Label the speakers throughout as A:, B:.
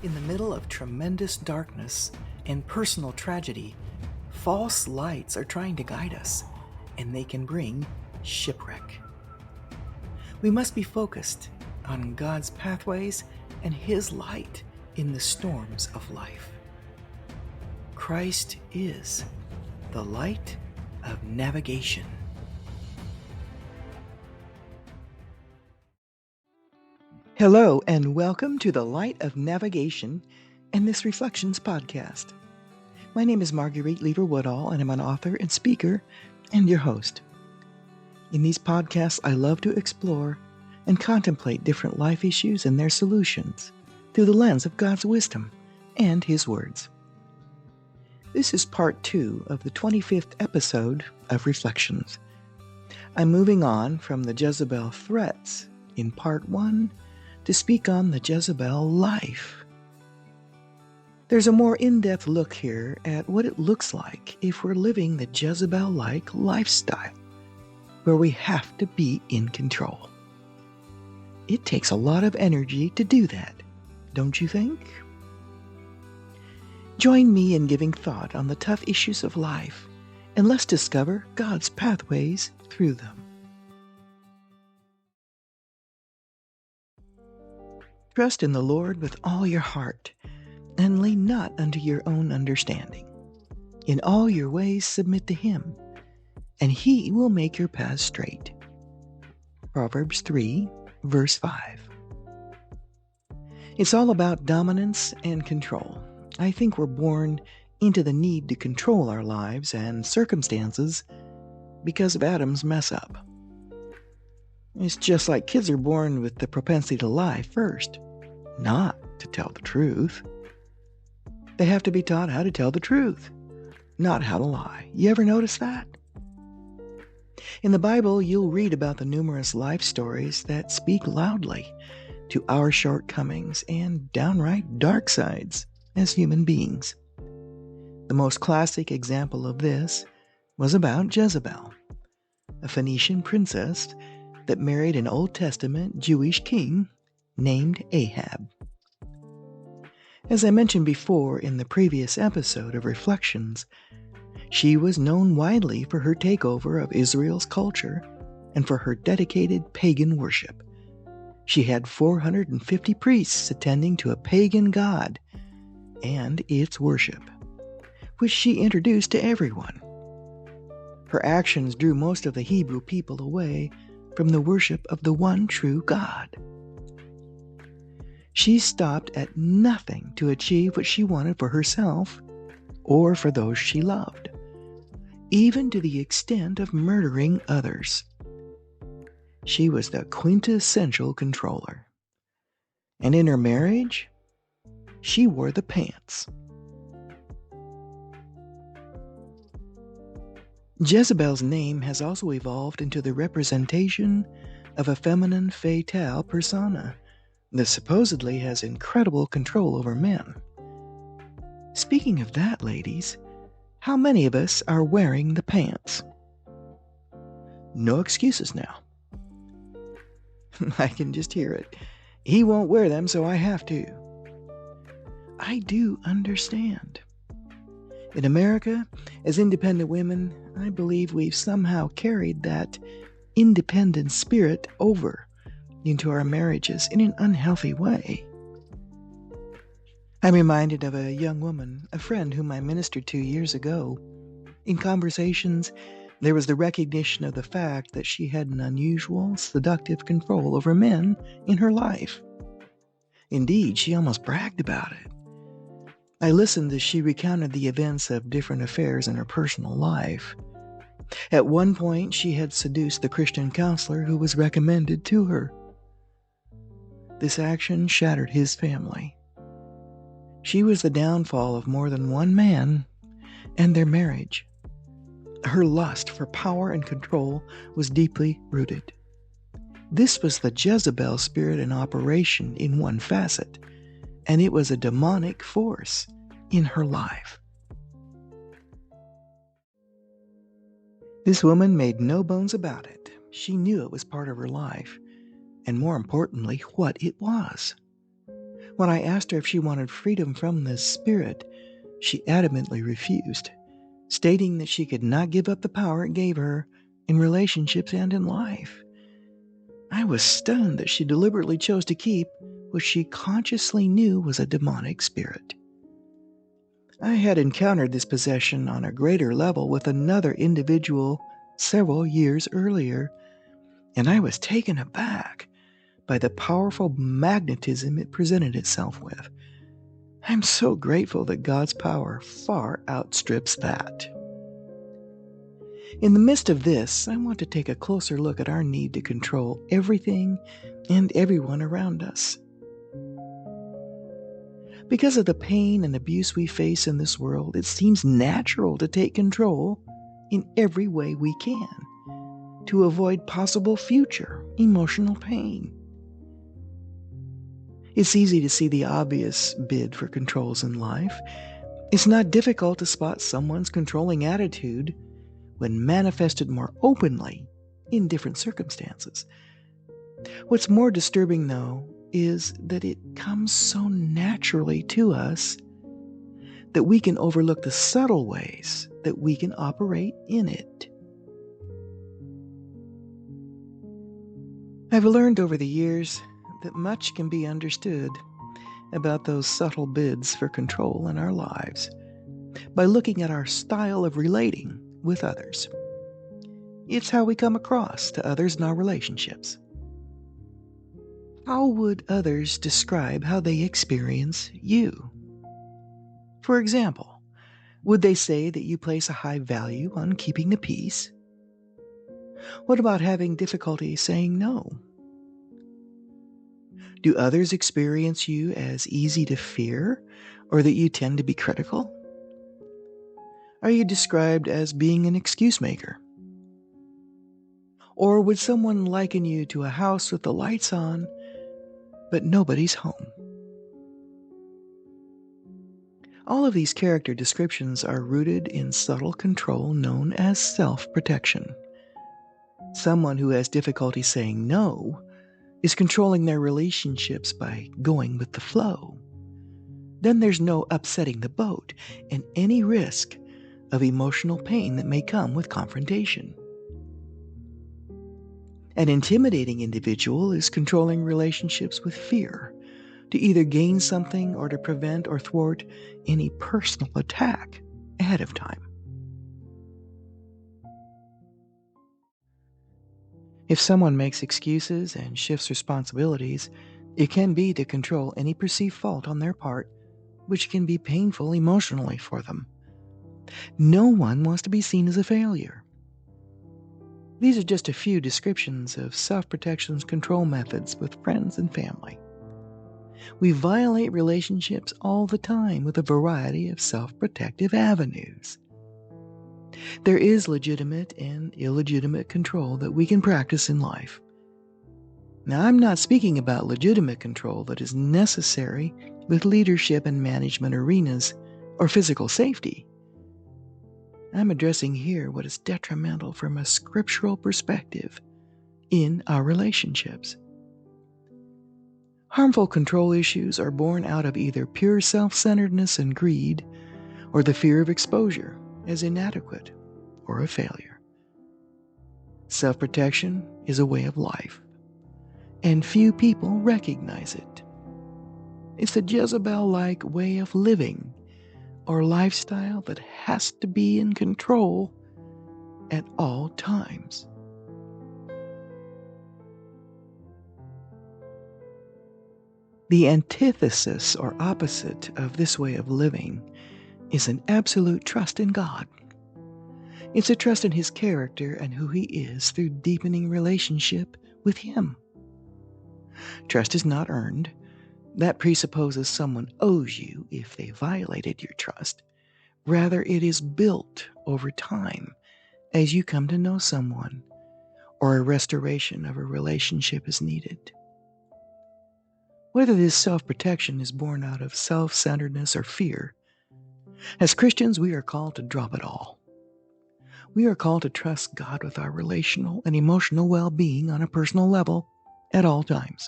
A: In the middle of tremendous darkness and personal tragedy, false lights are trying to guide us, and they can bring shipwreck. We must be focused on God's pathways and His light in the storms of life. Christ is the light of navigation. Hello, and welcome to the Light of Navigation and this Reflections podcast. My name is Marguerite Lever-Woodall, and I'm an author and speaker and your host. In these podcasts, I love to explore and contemplate different life issues and their solutions through the lens of God's wisdom and His words. This is part 2 of the 25th episode of Reflections. I'm moving on from the Jezebel Threats in part 1 to speak on the Jezebel Life. There's a more in-depth look here at what it looks like if we're living the Jezebel-like lifestyle, where we have to be in control. It takes a lot of energy to do that, don't you think? Join me in giving thought on the tough issues of life, and let's discover God's pathways through them. Trust in the Lord with all your heart, and lean not unto your own understanding. In all your ways submit to Him, and He will make your paths straight. Proverbs 3, verse 5. It's all about dominance and control. I think we're born into the need to control our lives and circumstances because of Adam's mess up. It's just like kids are born with the propensity to lie first, not to tell the truth. They have to be taught how to tell the truth, not how to lie. You ever notice that? In the Bible, you'll read about the numerous life stories that speak loudly to our shortcomings and downright dark sides as human beings. The most classic example of this was about Jezebel, a Phoenician princess that married an Old Testament Jewish king named Ahab. As I mentioned before in the previous episode of Reflections, she was known widely for her takeover of Israel's culture and for her dedicated pagan worship. She had 450 priests attending to a pagan god and its worship, which she introduced to everyone. Her actions drew most of the Hebrew people away from the worship of the one true God. She stopped at nothing to achieve what she wanted for herself or for those she loved, even to the extent of murdering others. She was the quintessential controller. And in her marriage, she wore the pants. Jezebel's name has also evolved into the representation of a feminine fatale persona that supposedly has incredible control over men. Speaking of that, ladies, how many of us are wearing the pants? No excuses now. I can just hear it. He won't wear them, so I have to. I do understand. In America, as independent women, I believe we've somehow carried that independent spirit over into our marriages in an unhealthy way. I'm reminded of a young woman, a friend whom I ministered to years ago. In conversations, there was the recognition of the fact that she had an unusual, seductive control over men in her life. Indeed, she almost bragged about it. I listened as she recounted the events of different affairs in her personal life. At one point, she had seduced the Christian counselor who was recommended to her. This action shattered his family. She was the downfall of more than one man and their marriage. Her lust for power and control was deeply rooted. This was the Jezebel spirit in operation in one facet, and it was a demonic force in her life. This woman made no bones about it. She knew it was part of her life, and more importantly, what it was. When I asked her if she wanted freedom from this spirit, she adamantly refused, stating that she could not give up the power it gave her in relationships and in life. I was stunned that she deliberately chose to keep what she consciously knew was a demonic spirit. I had encountered this possession on a greater level with another individual several years earlier, and I was taken aback by the powerful magnetism it presented itself with. I'm so grateful that God's power far outstrips that. In the midst of this, I want to take a closer look at our need to control everything and everyone around us. Because of the pain and abuse we face in this world, it seems natural to take control in every way we can to avoid possible future emotional pain. It's easy to see the obvious bid for controls in life. It's not difficult to spot someone's controlling attitude when manifested more openly in different circumstances. What's more disturbing, though, is that it comes so naturally to us that we can overlook the subtle ways that we can operate in it. I've learned over the years that much can be understood about those subtle bids for control in our lives by looking at our style of relating with others. It's how we come across to others in our relationships. How would others describe how they experience you? For example, would they say that you place a high value on keeping the peace? What about having difficulty saying no? Do others experience you as easy to fear, or that you tend to be critical? Are you described as being an excuse maker? Or would someone liken you to a house with the lights on, but nobody's home? All of these character descriptions are rooted in subtle control known as self-protection. Someone who has difficulty saying no is controlling their relationships by going with the flow. Then there's no upsetting the boat and any risk of emotional pain that may come with confrontation. An intimidating individual is controlling relationships with fear to either gain something or to prevent or thwart any personal attack ahead of time. If someone makes excuses and shifts responsibilities, it can be to control any perceived fault on their part, which can be painful emotionally for them. No one wants to be seen as a failure. These are just a few descriptions of self-protection's control methods with friends and family. We violate relationships all the time with a variety of self-protective avenues. There is legitimate and illegitimate control that we can practice in life. Now, I'm not speaking about legitimate control that is necessary with leadership and management arenas or physical safety. I'm addressing here what is detrimental from a scriptural perspective in our relationships. Harmful control issues are born out of either pure self-centeredness and greed, or the fear of exposure as inadequate or a failure. Self-protection is a way of life, and few people recognize it. It's a Jezebel-like way of living or lifestyle that has to be in control at all times. The antithesis or opposite of this way of living is an absolute trust in God. It's a trust in His character and who He is through deepening relationship with Him. Trust is not earned. That presupposes someone owes you if they violated your trust. Rather, it is built over time as you come to know someone or a restoration of a relationship is needed. Whether this self-protection is born out of self-centeredness or fear, as Christians, we are called to drop it all. We are called to trust God with our relational and emotional well-being on a personal level at all times.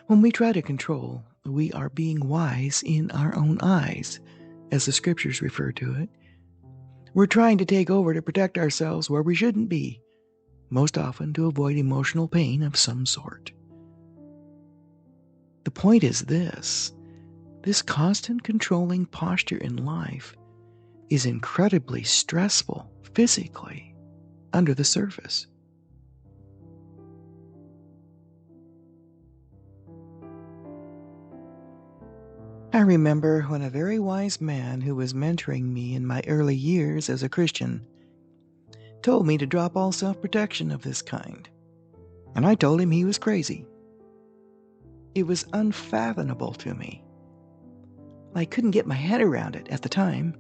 A: When we try to control, we are being wise in our own eyes, as the scriptures refer to it. We're trying to take over to protect ourselves where we shouldn't be, most often to avoid emotional pain of some sort. The point is this constant controlling posture in life is incredibly stressful physically under the surface. I remember when a very wise man who was mentoring me in my early years as a Christian told me to drop all self-protection of this kind, and I told him he was crazy. It was unfathomable to me. I couldn't get my head around it at the time.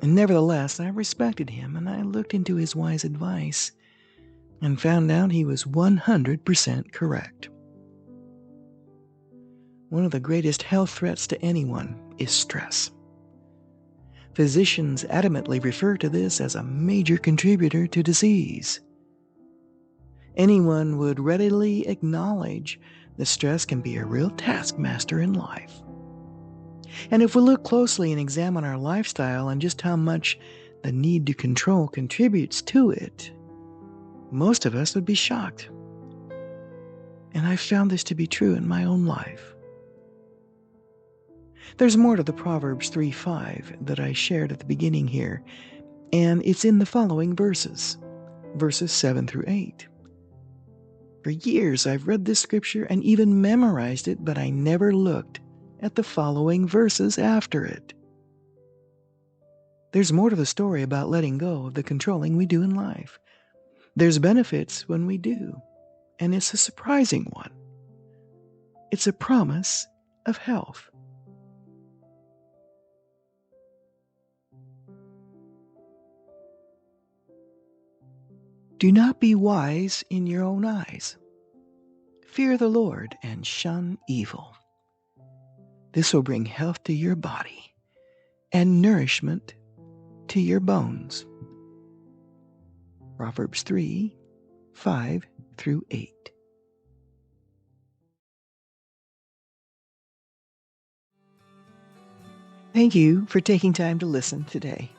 A: And nevertheless, I respected him, and I looked into his wise advice and found out he was 100% correct. One of the greatest health threats to anyone is stress. Physicians adamantly refer to this as a major contributor to disease. Anyone would readily acknowledge that stress can be a real taskmaster in life. And if we look closely and examine our lifestyle and just how much the need to control contributes to it, most of us would be shocked. And I've found this to be true in my own life. There's more to the Proverbs 3:5 that I shared at the beginning here, and it's in the following verses 7 through 8. For years I've read this scripture and even memorized it, but I never looked at the following verses after it. There's more to the story about letting go of the controlling we do in life. There's benefits when we do, and it's a surprising one. It's a promise of health. Do not be wise in your own eyes. Fear the Lord and shun evil. This will bring health to your body and nourishment to your bones. Proverbs 3:5 through 8. Thank you for taking time to listen today.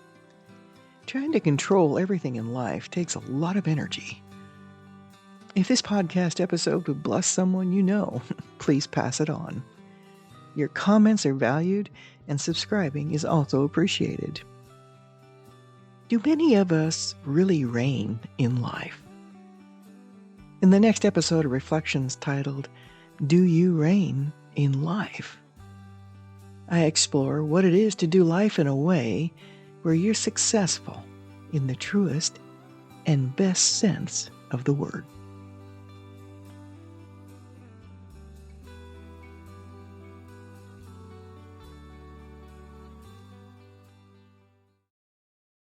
A: Trying to control everything in life takes a lot of energy. If this podcast episode would bless someone you know, please pass it on. Your comments are valued, and subscribing is also appreciated. Do many of us really reign in life? In the next episode of Reflections titled, Do You Reign in Life? I explore what it is to do life in a way where you're successful in the truest and best sense of the word.